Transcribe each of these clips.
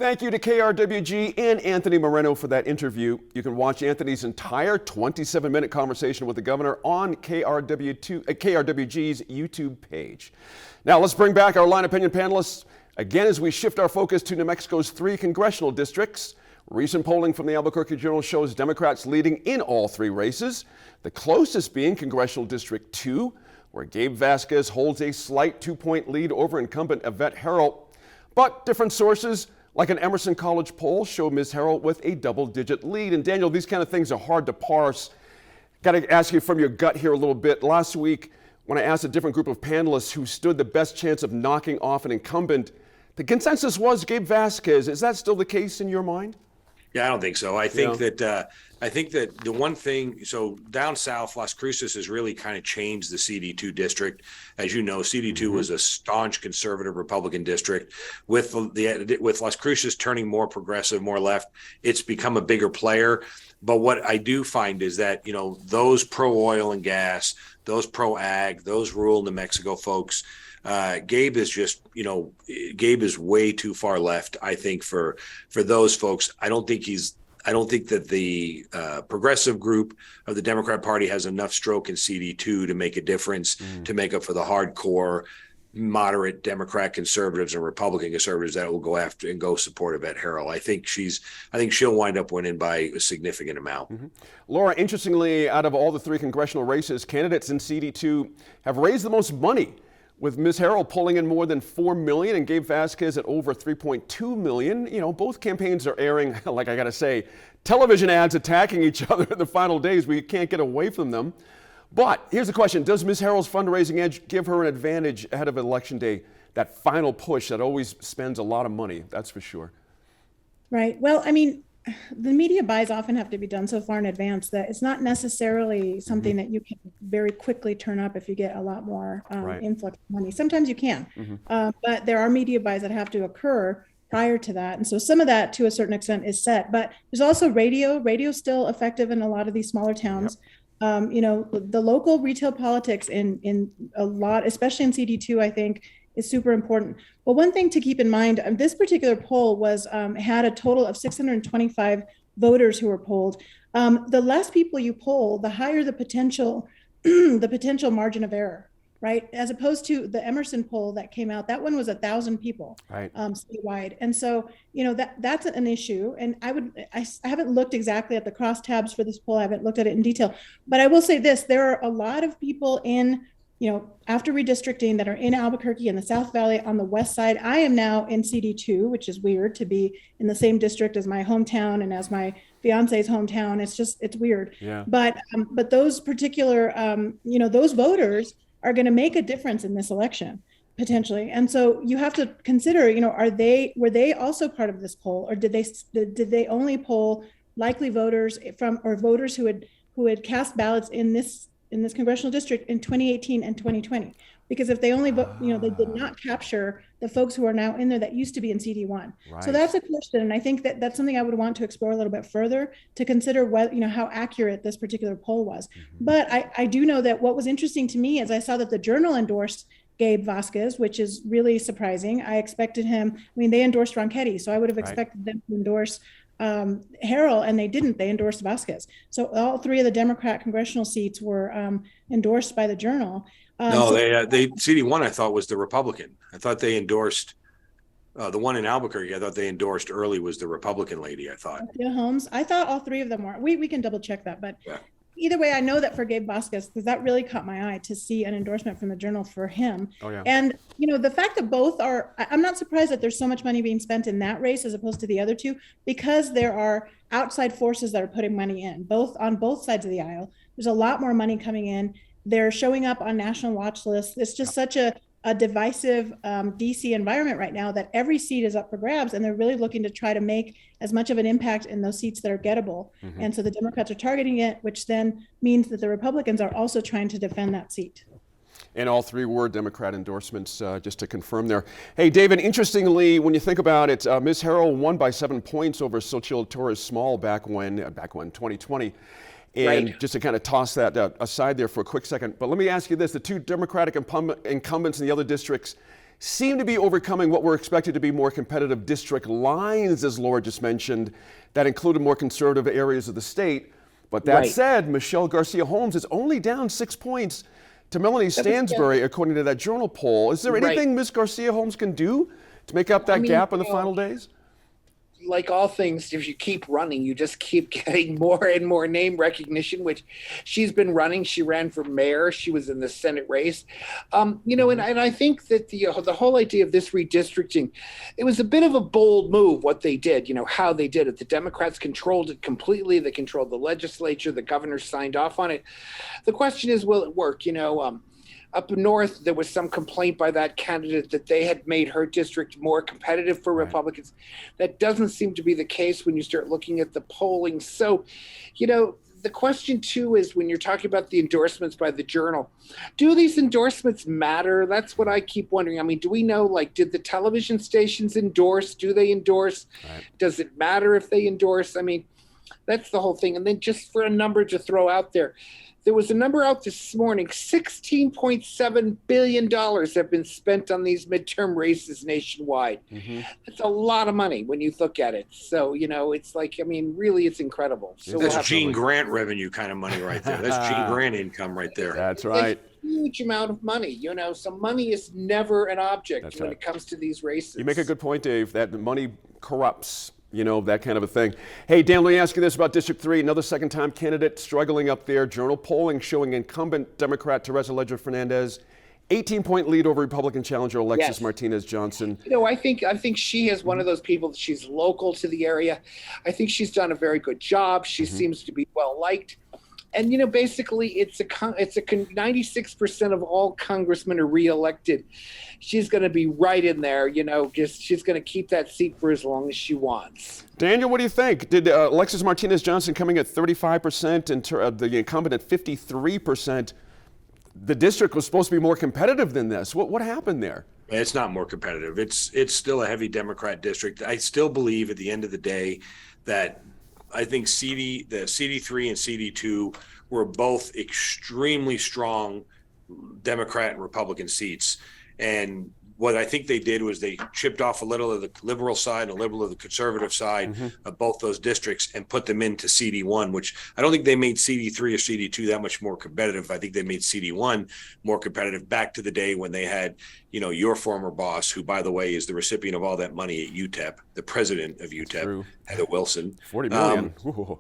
Thank you to KRWG and Anthony Moreno for that interview. You can watch Anthony's entire 27-minute conversation with the governor on KRWG's YouTube page. Now let's bring back our line opinion panelists again as we shift our focus to New Mexico's 3 congressional districts. Recent polling from the Albuquerque Journal shows Democrats leading in all 3 races, the closest being Congressional District 2, where Gabe Vasquez holds a slight 2-point lead over incumbent Yvette Herrell. But different sources, like an Emerson College poll, show Ms. Herrell with a double-digit lead. And Daniel, these kind of things are hard to parse. Got to ask you from your gut here a little bit. Last week, when I asked a different group of panelists who stood the best chance of knocking off an incumbent, the consensus was Gabe Vasquez. Is that still the case in your mind? Yeah, I don't think so. I think that the one thing, so down south, Las Cruces has really kind of changed the CD2 district. As you know, CD2 was a staunch conservative Republican district. With Las Cruces turning more progressive, more left, it's become a bigger player. But what I do find is that, you know, those pro oil and gas, those pro ag, those rural New Mexico folks, Gabe is just, you know, Gabe is way too far left, I think, for those folks. I don't think that the progressive group of the Democrat Party has enough stroke in CD2 to make a difference, to make up for the hardcore moderate Democrat conservatives and Republican conservatives that will go after and go support Yvette Herrell. I think she'll wind up winning by a significant amount. Laura, interestingly, out of all the 3 congressional races, candidates in CD2 have raised the most money, with Ms. Herrell pulling in more than $4 million and Gabe Vasquez at over $3.2 million. You know, both campaigns are airing, like I gotta say, television ads attacking each other in the final days. We can't get away from them. But here's the question: does Ms. Herrell's fundraising edge give her an advantage ahead of Election Day? That final push that always spends a lot of money, that's for sure. Right. Well, I mean, the media buys often have to be done so far in advance that it's not necessarily something that you can very quickly turn up if you get a lot more influx of money. Sometimes you can, but there are media buys that have to occur prior to that. And so some of that, to a certain extent, is set. But there's also radio. Radio's still effective in a lot of these smaller towns. You know, the local retail politics in a lot, especially in CD2, I think, is super important. Well, one thing to keep in mind, this particular poll was had a total of 625 voters who were polled. The less people you poll, the higher the potential margin of error, right? As opposed to the Emerson poll that came out, that one was 1,000 people statewide. And so, you know, that's an issue. And I haven't looked exactly at the crosstabs for this poll. I haven't looked at it in detail, but I will say this: there are a lot of people in, you know, after redistricting that are in Albuquerque and the South Valley on the west side. I am now in CD2, which is weird to be in the same district as my hometown and as my fiance's hometown. It's weird. Yeah. But those particular, you know, those voters are going to make a difference in this election potentially. And so you have to consider, you know, were they also part of this poll, or did they only poll likely voters or voters who had cast ballots in this congressional district in 2018 and 2020? Because if they only vote, you know, they did not capture the folks who are now in there that used to be in CD1. So that's a question. And I think that that's something I would want to explore a little bit further to consider what, you know, how accurate this particular poll was. But I do know that what was interesting to me is I saw that the Journal endorsed Gabe Vasquez, which is really surprising. I expected him, I mean, they endorsed Ronchetti, so I would have expected them to endorse Herrell, and they didn't. They endorsed Vasquez. So all 3 of the Democrat congressional seats were endorsed by the Journal. No, they CD1 I thought was the Republican. I thought they endorsed the one in Albuquerque. I thought they endorsed early was the Republican lady. I thought. Yeah, Holmes. I thought all 3 of them were. We can double check that, but either way, I know that for Gabe Vasquez, because that really caught my eye to see an endorsement from the Journal for him. And, you know, the fact that both are, I'm not surprised that there's so much money being spent in that race as opposed to the other 2, because there are outside forces that are putting money in, on both sides of the aisle. There's a lot more money coming in. They're showing up on national watch lists. It's just such a divisive DC environment right now that every seat is up for grabs, and they're really looking to try to make as much of an impact in those seats that are gettable. And so the Democrats are targeting it, which then means that the Republicans are also trying to defend that seat. And all 3 were Democrat endorsements, just to confirm there. Hey, David, interestingly, when you think about it, Ms. Herrell won by 7 points over Xochitl Torres Small back when 2020. And just to kind of toss that aside there for a quick second, but let me ask you this: the 2 Democratic incumbents in the other districts seem to be overcoming what were expected to be more competitive district lines, as Laura just mentioned, that included more conservative areas of the state. But that said, Michelle Garcia Holmes is only down 6 points to Melanie Stansbury, according to that Journal poll. Is there anything Ms. Garcia Holmes can do to make up that gap in the final days? Like all things, if you keep running, you just keep getting more and more name recognition, which she's been running. She ran for mayor. She was in the Senate race. And I think that the whole idea of this redistricting, it was a bit of a bold move, what they did, how they did it. The Democrats controlled it completely. They controlled the legislature. The governor signed off on it. The question is, will it work? Up north, there was some complaint by that candidate that they had made her district more competitive for Republicans. That doesn't seem to be the case when you start looking at the polling. So, the question too is, when you're talking about the endorsements by the Journal, do these endorsements matter? That's what I keep wondering. I mean, do we know, did the television stations endorse? Do they endorse? Does it matter if they endorse? I mean, that's the whole thing. And then just for a number to throw out there, there was a number out this morning, $16.7 billion have been spent on these midterm races nationwide. That's a lot of money when you look at it. So, it's really, it's incredible. So that's Gene Grant revenue kind of money right there. That's Gene Grant income right there. That's right. It's a huge amount of money, so money is never an object when it comes to these races. You make a good point, Dave, that money corrupts. That kind of a thing. Hey, Dan, let me ask you this about District 3. Another second-time candidate struggling up there. Journal polling showing incumbent Democrat Teresa Leger Fernandez 18-point lead over Republican challenger Alexis Martinez Johnson. I think she is one of those people that she's local to the area. I think she's done a very good job. She seems to be well liked. And, basically it's 96% of all congressmen are reelected. She's going to be right in there, she's going to keep that seat for as long as she wants. Daniel, what do you think? Did Alexis Martinez Johnson coming at 35% and the incumbent at 53%, the district was supposed to be more competitive than this. What happened there? It's not more competitive. It's still a heavy Democrat district. I still believe at the end of the day that I think the CD3 and CD2 were both extremely strong Democrat and Republican seats. And what I think they did was they chipped off a little of the liberal side and a little of the conservative side of both those districts and put them into CD1, which I don't think they made CD3 or CD2 that much more competitive. I think they made CD1 more competitive back to the day when they had, your former boss, who, by the way, is the recipient of all that money at UTEP, the president of UTEP, Heather Wilson. 40 million.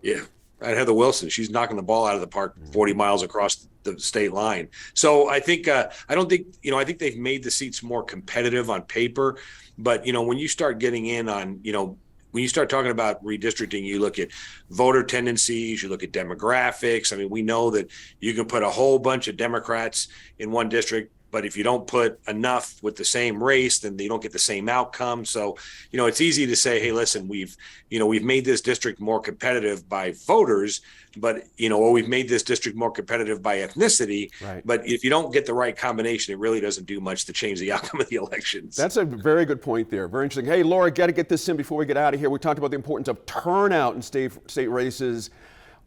Yeah. At Heather Wilson, she's knocking the ball out of the park 40 miles across the state line. So I think I think they've made the seats more competitive on paper, but when you start getting in on when you start talking about redistricting, you look at voter tendencies, you look at demographics. I mean, we know that you can put a whole bunch of Democrats in one district, but if you don't put enough with the same race, then you don't get the same outcome. So, it's easy to say, hey, listen, we've made this district more competitive by voters, but, or we've made this district more competitive by ethnicity. Right. But if you don't get the right combination, it really doesn't do much to change the outcome of the elections. That's a very good point there. Very interesting. Hey, Laura, got to get this in before we get out of here. We talked about the importance of turnout in state races.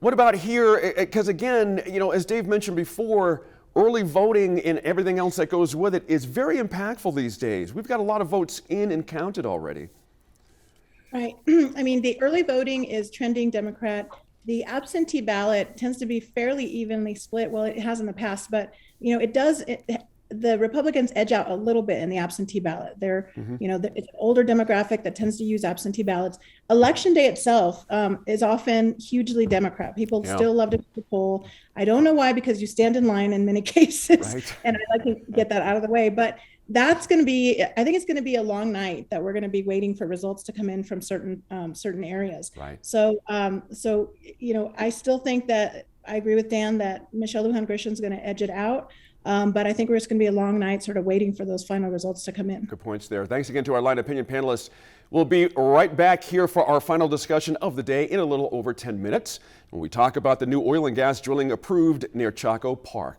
What about here? Because again, as Dave mentioned before, early voting and everything else that goes with it is very impactful these days. We've got a lot of votes in and counted already. Right. I mean, the early voting is trending Democrat. The absentee ballot tends to be fairly evenly split. Well, it has in the past, but the Republicans edge out a little bit in the absentee ballot. They're, it's an older demographic that tends to use absentee ballots. Election day itself is often hugely Democrat. People still love to go to the poll. I don't know why, because you stand in line in many cases, and I like to get that out of the way. But that's going to be, I think it's going to be a long night that we're going to be waiting for results to come in from certain areas. Right. So, I still think that I agree with Dan that Michelle Lujan Grisham is going to edge it out. But I think we're just going to be a long night sort of waiting for those final results to come in. Good points there. Thanks again to our Line Opinion panelists. We'll be right back here for our final discussion of the day in a little over 10 minutes when we talk about the new oil and gas drilling approved near Chaco Park.